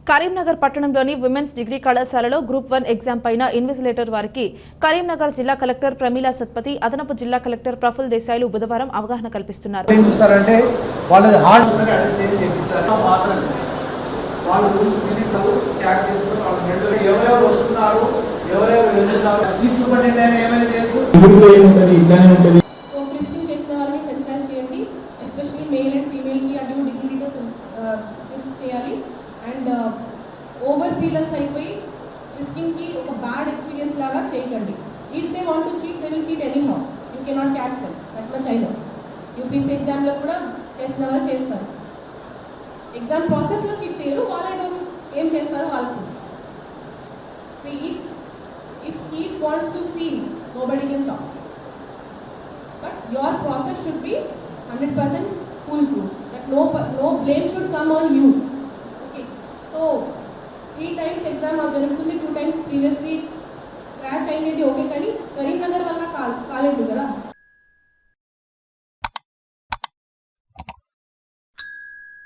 కరీంనగర్ పట్టణంలోని women's degree కళాశాలలో group 1 exam పైన ఇన్విజిలేటర్ వారికి కరీంనగర్ జిల్లా కలెక్టర్ ప్రమీలా సత్పతి, అదనపు జిల్లా కలెక్టర్ ప్రఫుల్ దేశాయ్లు బుధవారం అవగాహన కల్పిస్తున్నారు. అండ్ ఓవర్సీలర్స్ అయిపోయి రిస్కింగ్కి ఒక బ్యాడ్ ఎక్స్పీరియన్స్ లాగా చేయకండి. If they want to cheat they will cheat any how, you cannot catch them, that much I know. UPC ఎగ్జామ్లో కూడా చేసిన వాళ్ళు చేస్తారు, ఎగ్జామ్ ప్రాసెస్లో చీట్ చేయరు, వాళ్ళు ఏదో ఏం చేస్తారో వాళ్ళకి తెలుసు. If thief wants to steal, nobody can stop, but your process should be 100% foolproof, that no blame should come on you. So 3 times exam జరుగుతుంది, 2 times ప్రీవియస్లీ క్రాచ్ అయినది ఓకే, కానీ